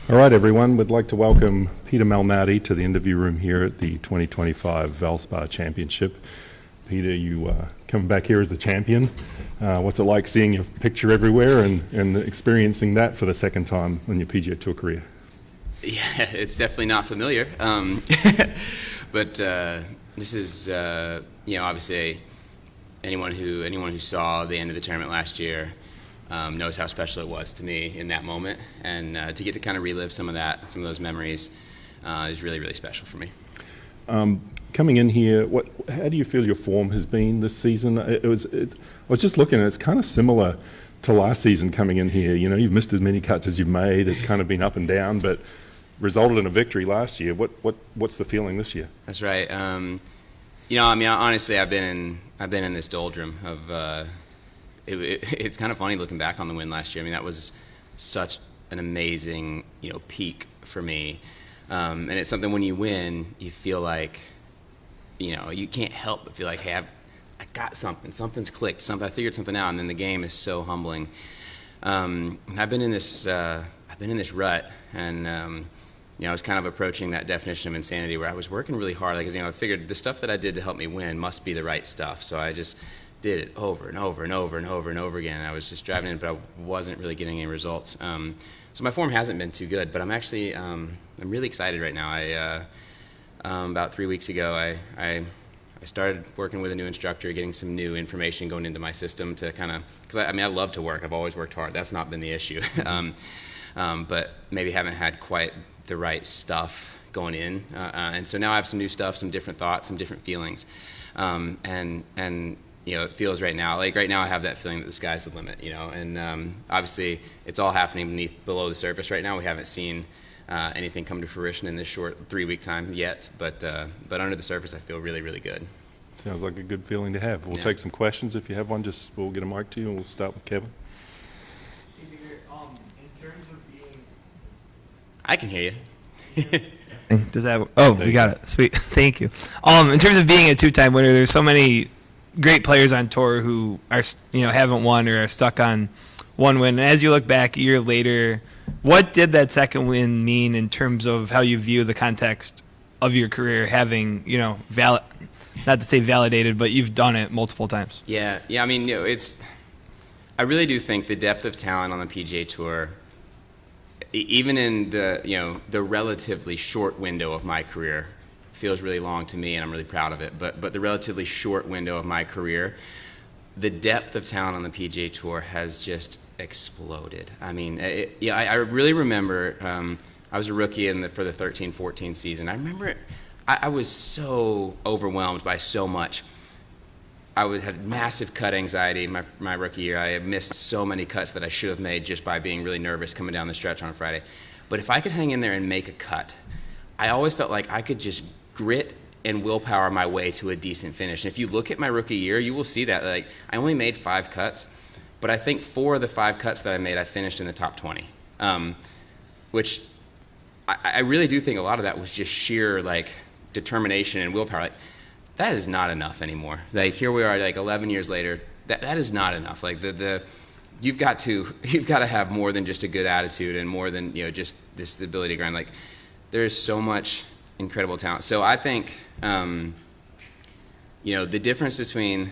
All right, everyone. We'd like to welcome Peter Malnati to the interview room here at the 2025 Valspar Championship. Peter, you coming back here as the champion. What's it like seeing your picture everywhere and experiencing that for the second time in your PGA Tour career? Yeah, it's definitely not familiar. But this is, obviously anyone who saw the end of the tournament last year knows how special it was to me in that moment, and to get to kind of relive some of those memories is really, really special for me. Coming in here, how do you feel your form has been this season? I was just looking, and it's kind of similar to last season coming in here. You know, you've missed as many cuts as you've made. It's kind of been up and down, but resulted in a victory last year. What's the feeling this year? That's right. Honestly, I've been in this doldrum of. It's kind of funny looking back on the win last year. I mean, that was such an amazing, peak for me. And it's something when you win, you feel like, you can't help but feel like, hey, I got something. Something's clicked. I figured something out. And then the game is so humbling. And I've been in this rut, and I was kind of approaching that definition of insanity where I was working really hard. I figured the stuff that I did to help me win must be the right stuff. So I just did it over and over and over and over and over again. I was just driving it, but I wasn't really getting any results. So my form hasn't been too good, but I'm actually I'm really excited right now. About 3 weeks ago, I started working with a new instructor, getting some new information going into my system to kind of, because I love to work. I've always worked hard. That's not been the issue. But maybe haven't had quite the right stuff going in. And so now I have some new stuff, some different thoughts, some different feelings. And it feels right now I have that feeling that the sky's the limit, and obviously it's all happening below the surface right now. We haven't seen anything come to fruition in this short 3-week time yet, but under the surface I feel really, really good. Sounds like a good feeling to have. We'll take some questions if you have one. We'll get a mic to you, and we'll start with Kevin. In terms of being... I can hear you. Does that... Oh, we got it. Sweet. Thank you. In terms of being a two-time winner, there's so many great players on tour who are, haven't won or are stuck on one win. And as you look back a year later, what did that second win mean in terms of how you view the context of your career, having, not to say validated, but you've done it multiple times? Yeah. I mean, I really do think the depth of talent on the PGA Tour, even in the relatively short window of my career, feels really long to me, and I'm really proud of it. But the relatively short window of my career, the depth of talent on the PGA Tour has just exploded. I mean, I really remember I was a rookie for the 13-14 season. I remember I was so overwhelmed by so much. I had massive cut anxiety in my rookie year. I had missed so many cuts that I should have made just by being really nervous coming down the stretch on Friday. But if I could hang in there and make a cut, I always felt like I could just grit and willpower my way to a decent finish. And if you look at my rookie year, you will see that I only made 5 cuts, but I think 4 of the 5 cuts that I made, I finished in the top 20, which I really do think a lot of that was just sheer determination and willpower. That is not enough anymore. Here we are, 11 years later. That is not enough. You've got to have more than just a good attitude and more than just this ability to grind. There's so much incredible talent. So I think, the difference between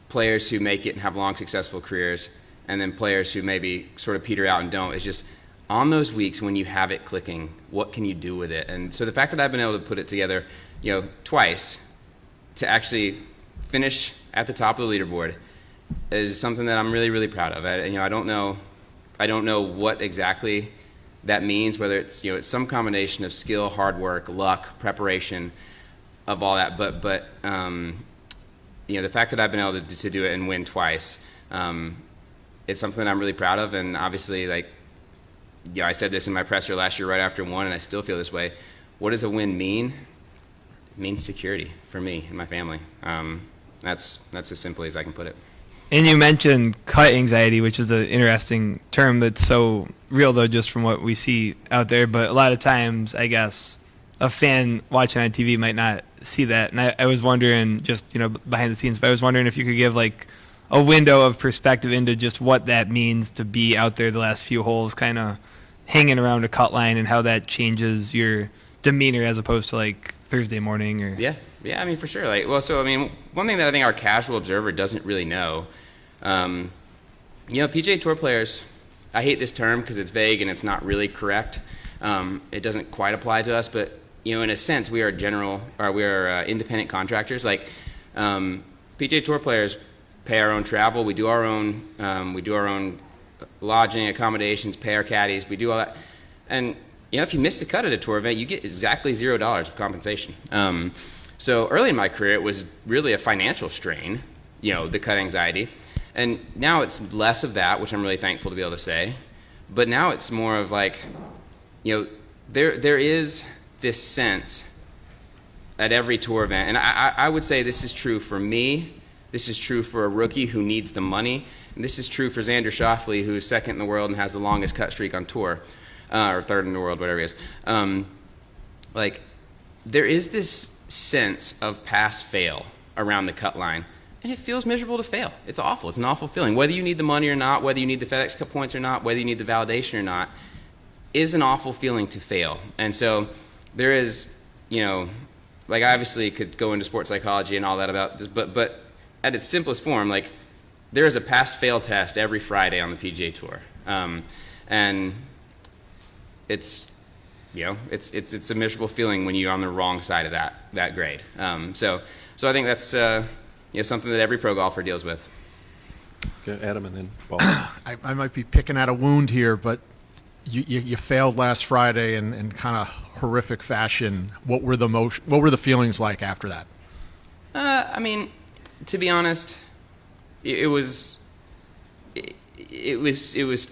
players who make it and have long, successful careers and then players who maybe sort of peter out and don't is just on those weeks when you have it clicking, what can you do with it? And so the fact that I've been able to put it together, twice to actually finish at the top of the leaderboard is something that I'm really, really proud of. I don't know what exactly that means, whether it's it's some combination of skill, hard work, luck, preparation, of all that. But the fact that I've been able to do it and win twice, it's something that I'm really proud of. And obviously, I said this in my presser last year right after one, and I still feel this way. What does a win mean? It means security for me and my family. That's as simply as I can put it. And you mentioned cut anxiety, which is an interesting term that's so real, though, just from what we see out there. But a lot of times, I guess, a fan watching on TV might not see that. And I was wondering, just behind the scenes, but I was wondering if you could give a window of perspective into just what that means to be out there the last few holes, kind of hanging around a cut line and how that changes your demeanor as opposed to like Thursday morning or Yeah, I mean, for sure. Like, well, so I mean, one thing that I think our casual observer doesn't really know, PGA Tour players. I hate this term because it's vague and it's not really correct. It doesn't quite apply to us, but in a sense, we are independent contractors. Like, PGA Tour players pay our own travel. We do our own lodging, accommodations, pay our caddies. We do all that, and if you miss the cut at a tour event, you get exactly $0 of compensation. So early in my career, it was really a financial strain, the cut anxiety. And now it's less of that, which I'm really thankful to be able to say. But now it's more of like, there is this sense at every tour event, and I would say this is true for me, this is true for a rookie who needs the money, and this is true for Xander Schauffele, who's second in the world and has the longest cut streak on tour. Or third in the world, whatever he is. Like, there is this sense of pass-fail around the cut line, and it feels miserable to fail. It's awful. It's an awful feeling. Whether you need the money or not, whether you need the FedEx Cup points or not, whether you need the validation or not, is an awful feeling to fail. And so there is, like, I obviously could go into sports psychology and all that about this, but at its simplest form, like, there is a pass-fail test every Friday on the PGA Tour. And it's it's a miserable feeling when you're on the wrong side of that grade. So I think that's something that every pro golfer deals with. Okay, Adam and then Paul. I might be picking at a wound here, but you failed last Friday in kind of horrific fashion. What were the feelings like after that? I mean, to be honest, it was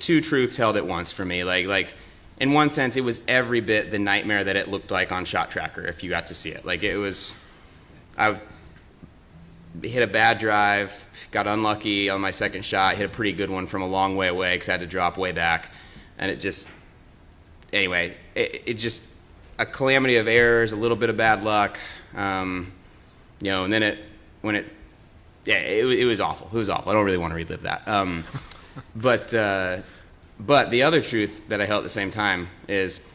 two truths held at once for me. Like. In one sense, it was every bit the nightmare that it looked like on Shot Tracker if you got to see it. Like, I hit a bad drive, got unlucky on my second shot, hit a pretty good one from a long way away because I had to drop way back. And it just a calamity of errors, a little bit of bad luck, and then it was awful. It was awful. I don't really want to relive that. But the other truth that I held at the same time is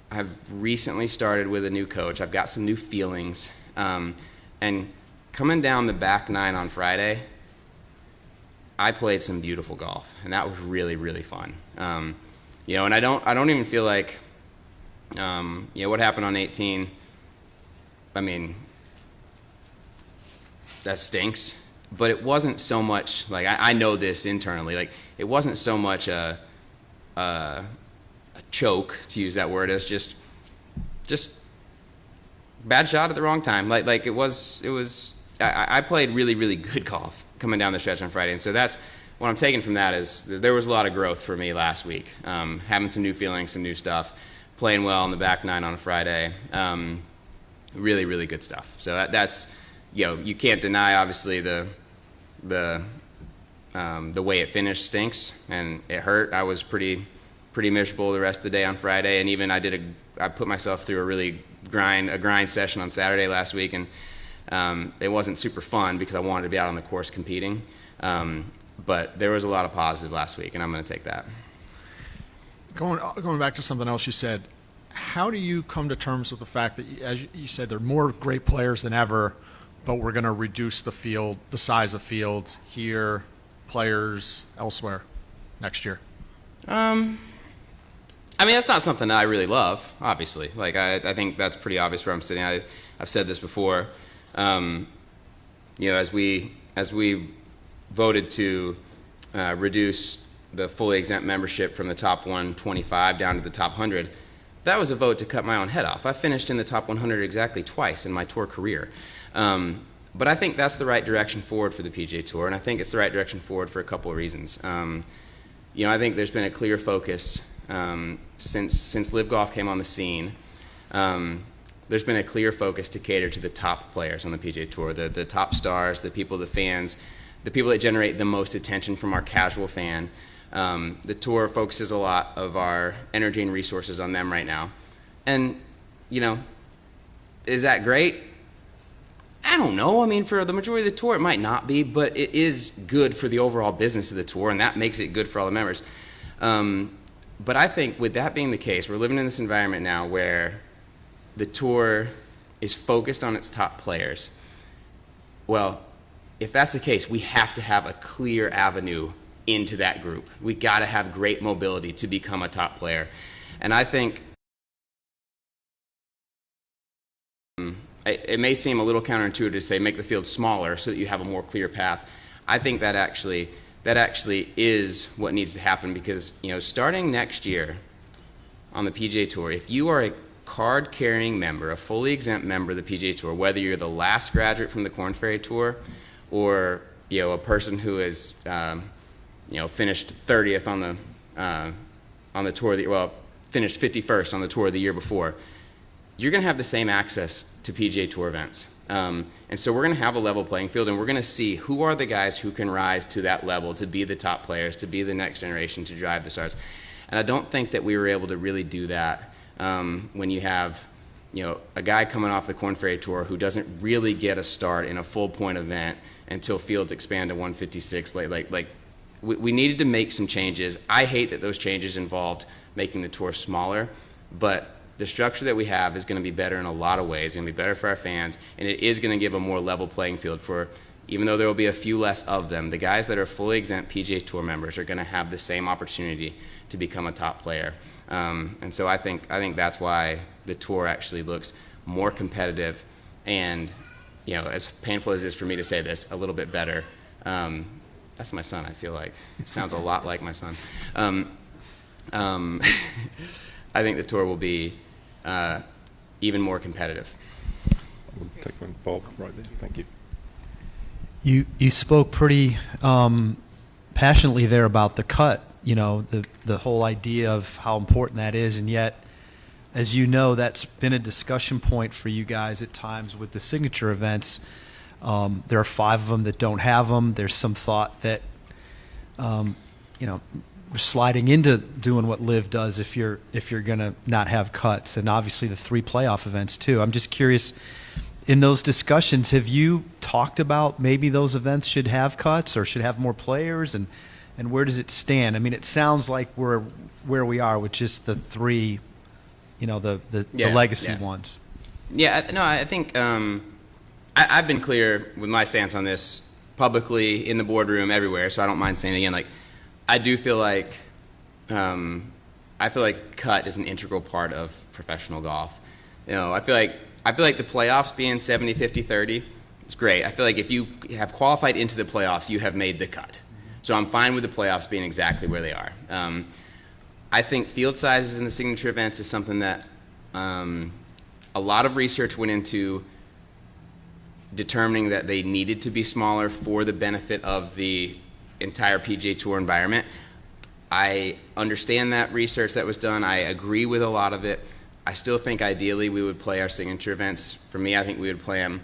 I've recently started with a new coach. I've got some new feelings. And coming down the back nine on Friday, I played some beautiful golf, and that was really, really fun. And I don't even feel like, what happened on 18, I mean, that stinks. But it wasn't so much, like, I know this internally, like, it wasn't so much a choke, to use that word, as just bad shot at the wrong time. Like it was, I played really, really good golf coming down the stretch on Friday. And so that's, what I'm taking from that is there was a lot of growth for me last week. Having some new feelings, some new stuff, playing well on the back nine on a Friday. Really, really good stuff. So that's, you can't deny, obviously, the way it finished stinks, and it hurt. I was pretty miserable the rest of the day on Friday, and even I put myself through a really grind session on Saturday last week, and it wasn't super fun because I wanted to be out on the course competing. But there was a lot of positive last week, and I'm going to take that. Going back to something else you said, how do you come to terms with the fact that, as you said, there are more great players than ever, but we're going to reduce the size of fields here, players elsewhere next year? I mean, that's not something that I really love, obviously. Like, I think that's pretty obvious where I'm sitting. I've said this before. As we voted to reduce the fully exempt membership from the top 125 down to the top 100, that was a vote to cut my own head off. I finished in the top 100 exactly twice in my tour career. But I think that's the right direction forward for the PGA Tour, and I think it's the right direction forward for a couple of reasons. I think there's been a clear focus since Live Golf came on the scene. There's been a clear focus to cater to the top players on the PGA Tour, the top stars, the people, the fans, the people that generate the most attention from our casual fan. The tour focuses a lot of our energy and resources on them right now. And, is that great? I don't know. I mean, for the majority of the tour, it might not be, but it is good for the overall business of the tour, and that makes it good for all the members. But I think with that being the case, we're living in this environment now where the tour is focused on its top players. Well, if that's the case, we have to have a clear avenue into that group. We got to have great mobility to become a top player. And I think it may seem a little counterintuitive to say make the field smaller so that you have a more clear path. I think that actually is what needs to happen, because starting next year on the PGA Tour, if you are a card-carrying member, a fully exempt member of the PGA Tour, whether you're the last graduate from the Korn Ferry Tour or a person who has finished 30th on the tour, finished 51st on the tour the year before, you're going to have the same access to PGA Tour events. And so we're going to have a level playing field, and we're going to see who are the guys who can rise to that level, to be the top players, to be the next generation, to drive the stars. And I don't think that we were able to really do that when you have a guy coming off the Korn Ferry Tour who doesn't really get a start in a full point event until fields expand to 156. We needed to make some changes. I hate that those changes involved making the tour smaller, but the structure that we have is going to be better in a lot of ways. It's going to be better for our fans, and it is going to give a more level playing field for, even though there will be a few less of them, the guys that are fully exempt PGA Tour members are going to have the same opportunity to become a top player. And so I think that's why the tour actually looks more competitive and, as painful as it is for me to say this, a little bit better. That's my son, I feel like. It sounds a lot like my son. I think the tour will be even more competitive. We'll take one, Bob, right there. Thank you. You spoke pretty passionately there about the cut, the whole idea of how important that is, and yet, as you know, that's been a discussion point for you guys at times with the signature events. There are 5 of them that don't have them. There's some thought that, we're sliding into doing what Liv does if you're going to not have cuts, and obviously the 3 playoff events too. I'm just curious, in those discussions, have you talked about maybe those events should have cuts or should have more players, and where does it stand? I mean, it sounds like we're where we are with just the 3, the legacy ones. Yeah, no, I think I've been clear with my stance on this publicly, in the boardroom, everywhere, so I don't mind saying it again. I do feel like cut is an integral part of professional golf. I feel like the playoffs being 70, 50, 30 is great. I feel like if you have qualified into the playoffs, you have made the cut. So I'm fine with the playoffs being exactly where they are. I think field sizes in the signature events is something that a lot of research went into determining that they needed to be smaller for the benefit of the entire PGA Tour environment. I understand that research that was done. I agree with a lot of it. I still think ideally we would play our signature events. For me, I think we would play them,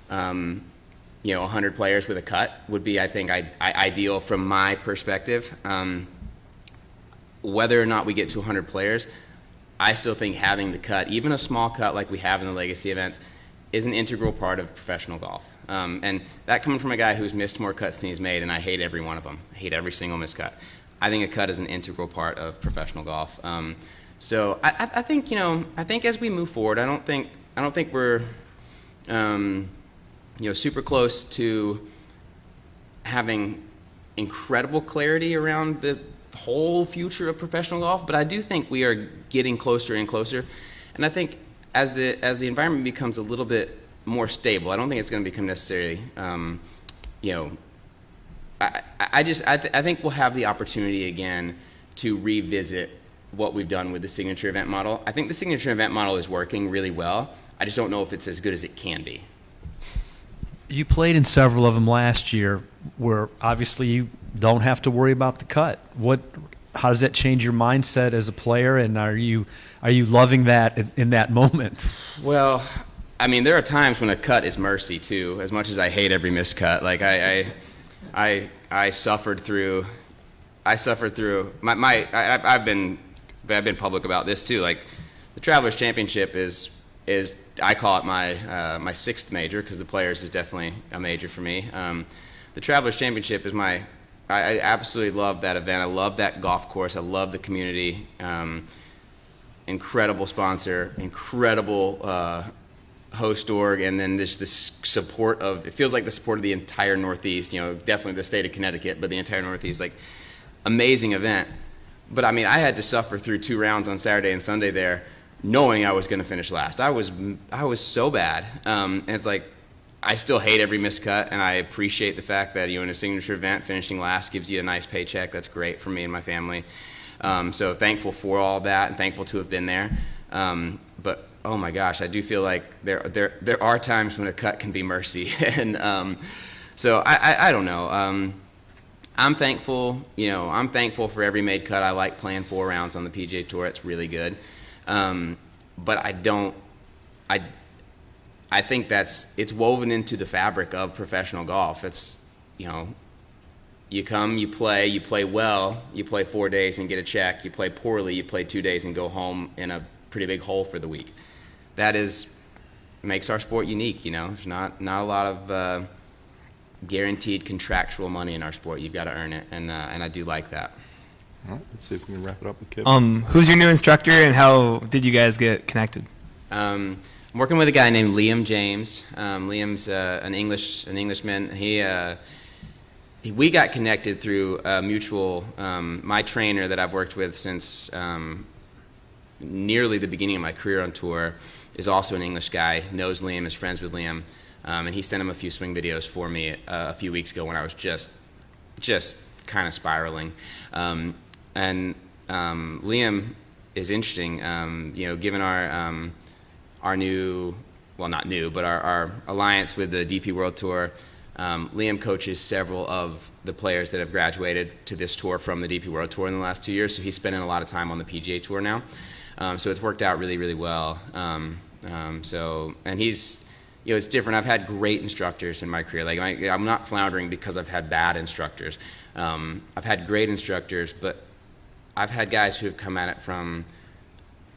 100 players with a cut would be, I think, ideal from my perspective. Whether or not we get to 100 players, I still think having the cut, even a small cut like we have in the legacy events, is an integral part of professional golf. And that coming from a guy who's missed more cuts than he's made, and I hate every one of them. I hate every single missed cut. I think a cut is an integral part of professional golf. So I think as we move forward, I don't think we're super close to having incredible clarity around the whole future of professional golf, but I do think we are getting closer and closer. And I think as the environment becomes a little bit more stable, I don't think it's going to become necessarily, I think we'll have the opportunity again to revisit what we've done with the signature event model. I think the signature event model is working really well. I just don't know if it's as good as it can be. You played in several of them last year where obviously you don't have to worry about the cut. How does that change your mindset as a player, and are you loving that in that moment? Well, I mean, there are times when a cut is mercy too. As much as I hate every missed cut, like I suffered through. I've been public about this too. Like the Travelers Championship is I call it my sixth major, because the Players is definitely a major for me. The Travelers Championship is my I absolutely love that event. I love that golf course. I love the community. Incredible sponsor, incredible host org, and then this support of, it feels like the support of the entire Northeast, definitely the state of Connecticut, but the entire Northeast, like, amazing event. But I mean, I had to suffer through 2 rounds on Saturday and Sunday there, knowing I was going to finish last. I was so bad, and it's like, I still hate every missed cut, and I appreciate the fact that, in a signature event, finishing last gives you a nice paycheck. That's great for me and my family. So thankful for all that, and thankful to have been there. But oh my gosh, I do feel like there are times when a cut can be mercy, and so I don't know. I'm thankful. I'm thankful for every made cut. I like playing 4 rounds on the PGA Tour. It's really good. But I think it's woven into the fabric of professional golf. It's, you come, you play well, you play 4 days and get a check. You play poorly, you play 2 days and go home in a pretty big hole for the week. That makes our sport unique. There's not a lot of guaranteed contractual money in our sport. You've got to earn it, and I do like that. All right, let's see if we can wrap it up with Kevin. Who's your new instructor, and how did you guys get connected? I'm working with a guy named Liam James. Liam's an Englishman. We got connected through a mutual. My trainer that I've worked with since nearly the beginning of my career on tour is also an English guy. Knows Liam, is friends with Liam, and he sent him a few swing videos for me a few weeks ago when I was just kind of spiraling. And Liam is interesting. Given our new, well, not new, but our alliance with the DP World Tour, Liam coaches several of the players that have graduated to this tour from the DP World Tour in the last 2 years, so he's spending a lot of time on the PGA Tour now. So it's worked out really, really well. And he's, it's different. I've had great instructors in my career. Like, I'm not floundering because I've had bad instructors. I've had great instructors, but I've had guys who have come at it from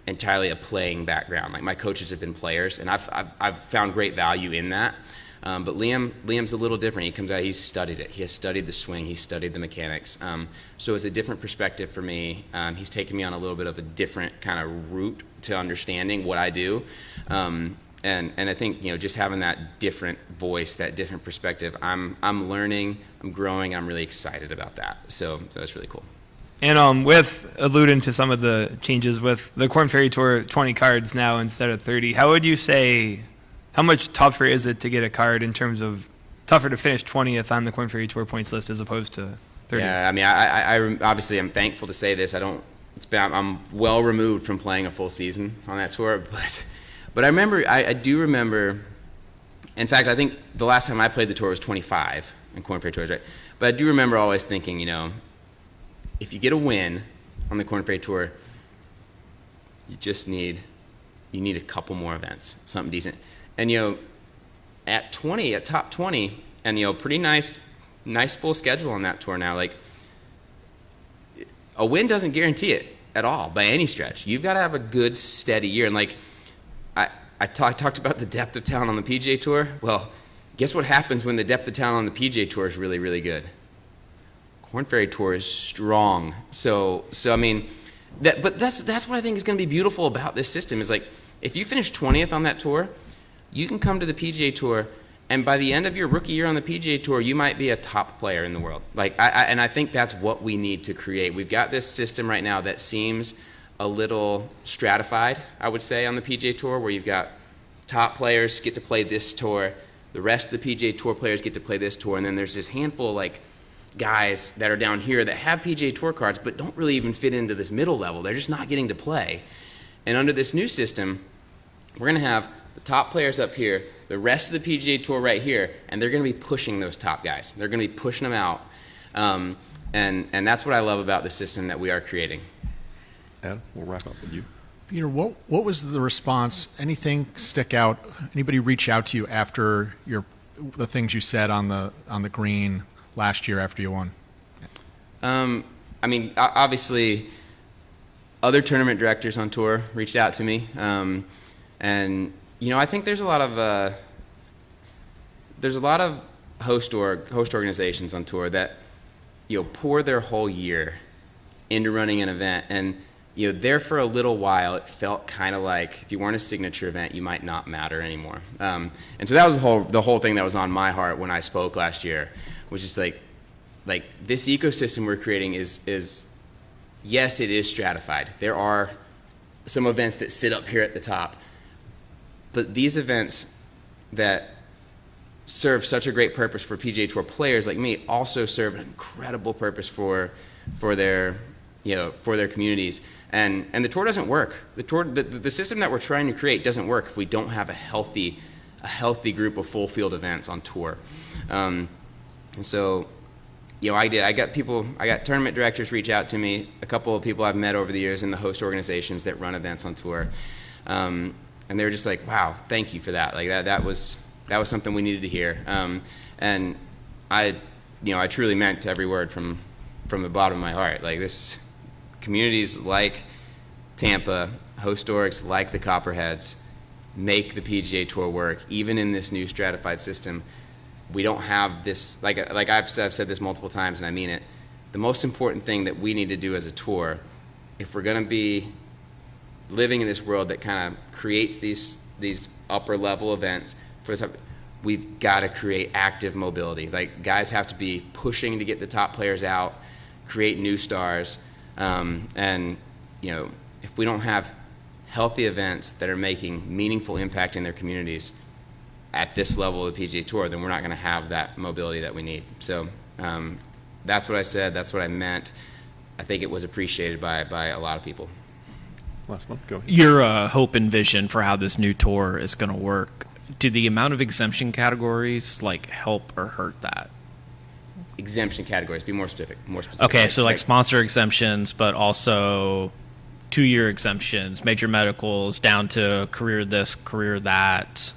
entirely a playing background. Like, my coaches have been players, and I've found great value in that. But Liam's a little different. He comes out, he's studied it. He has studied the swing, he's studied the mechanics. So it's a different perspective for me. He's taken me on a little bit of a different kind of route to understanding what I do. And I think, just having that different voice, that different perspective, I'm learning, I'm growing, I'm really excited about that. So it's really cool. And with alluding to some of the changes with the Korn Ferry Tour 20 cards now instead of 30, how would you say, how much tougher is it to get a card in terms of tougher to finish 20th on the Korn Ferry Tour points list as opposed to 30th? Yeah, I mean, I obviously I'm thankful to say this. I'm well removed from playing a full season on that tour, but I do remember. In fact, I think the last time I played the tour was 25 in Korn Ferry Tours, right? But I do remember always thinking, if you get a win on the Korn Ferry Tour, you need a couple more events, something decent. And at top 20, and pretty nice full schedule on that tour now. Like, a win doesn't guarantee it at all by any stretch. You've got to have a good, steady year. And like, I talked about the depth of talent on the PGA Tour. Well, guess what happens when the depth of talent on the PGA Tour is really, really good? Korn Ferry Tour is strong. So I mean, but that's what I think is going to be beautiful about this system. Is like, if you finish 20th on that tour, you can come to the PGA Tour, and by the end of your rookie year on the PGA Tour, you might be a top player in the world. Like, I think that's what we need to create. We've got this system right now that seems a little stratified, I would say, on the PGA Tour, where you've got top players get to play this tour, the rest of the PGA Tour players get to play this tour, and then there's this handful of like guys that are down here that have PGA Tour cards but don't really even fit into this middle level. They're just not getting to play. And under this new system, we're going to have the top players up here, the rest of the PGA Tour right here, and they're going to be pushing those top guys. They're going to be pushing them out. And that's what I love about the system that we are creating. Adam, we'll wrap up with you. Peter, what was the response? Anything stick out? Anybody reach out to you after the things you said on the green last year after you won? I mean, obviously, other tournament directors on tour reached out to me, and I think there's a lot of host organizations on tour that pour their whole year into running an event. And, there for a little while, it felt kind of like if you weren't a signature event, you might not matter anymore. And so that was the whole thing that was on my heart when I spoke last year, was just like this ecosystem we're creating is yes, it is stratified. There are some events that sit up here at the top, but these events that serve such a great purpose for PGA Tour players like me also serve an incredible purpose for their communities. And the tour doesn't work. The system that we're trying to create doesn't work if we don't have a healthy group of full field events on tour. And so, I got tournament directors reach out to me, a couple of people I've met over the years in the host organizations that run events on tour. And they were just like, wow, thank you for that. Like that was something we needed to hear. And I truly meant every word from the bottom of my heart. Like this, communities like Tampa, host orgs like the Copperheads make the PGA Tour work, even in this new stratified system. We don't have this, like I've said this multiple times and I mean it, the most important thing that we need to do as a tour, if we're going to be living in this world that kind of creates these upper level events, we've got to create active mobility. Like guys have to be pushing to get the top players out, create new stars, and if we don't have healthy events that are making meaningful impact in their communities at this level of the PGA Tour, then we're not going to have that mobility that we need. So that's what I said. That's what I meant. I think it was appreciated by a lot of people. Last one, go ahead. Your hope and vision for how this new tour is going to work, do the amount of exemption categories help or hurt that? Exemption categories, be more specific. Okay, so sponsor exemptions, but also 2-year exemptions, major medicals, down to career this, career that.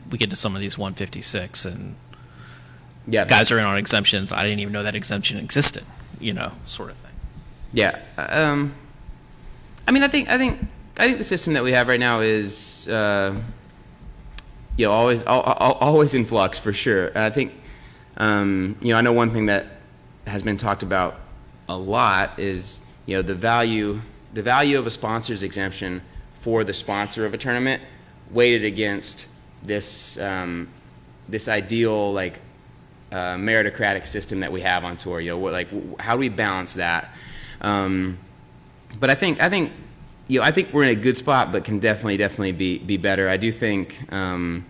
We get to some of these 156 and guys are in on exemptions. I didn't even know that exemption existed, sort of thing. Yeah. I think the system that we have right now is always in flux for sure. And I think I know one thing that has been talked about a lot is the value of a sponsor's exemption for the sponsor of a tournament weighted against this ideal meritocratic system that we have on tour. How do we balance that? But I think we're in a good spot, but can definitely be better. I do think some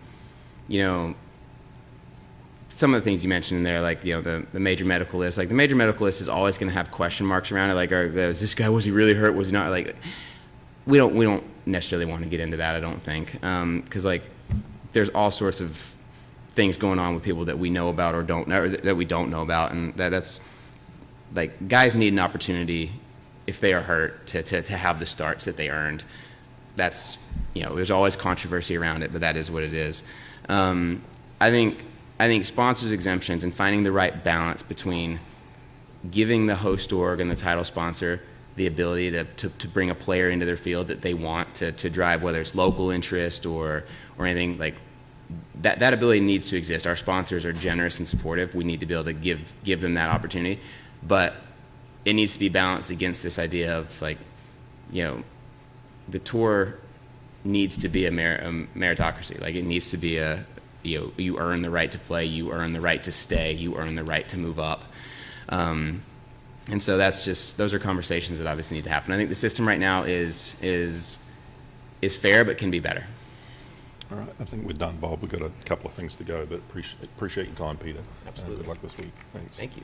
of the things you mentioned in there, the major medical list. The major medical list is always going to have question marks around it. Is this guy, was he really hurt? Was he not? We don't necessarily want to get into that. I don't think, because there's all sorts of things going on with people that we know about or don't know, or that we don't know about, and that's guys need an opportunity if they are hurt to have the starts that they earned. That's there's always controversy around it, but that is what it is. I think sponsors exemptions and finding the right balance between giving the host org and the title sponsor the ability to bring a player into their field that they want to drive, whether it's local interest or anything that ability needs to exist. Our sponsors are generous and supportive. We need to be able to give them that opportunity, but it needs to be balanced against this idea of the tour needs to be a meritocracy. It needs to be you earn the right to play, you earn the right to stay, you earn the right to move up. And so those are conversations that obviously need to happen. I think the system right now is fair, but can be better. All right, I think we're done, Bob. We've got a couple of things to go, but appreciate your time, Peter. Absolutely. Good luck this week. Thanks. Thank you.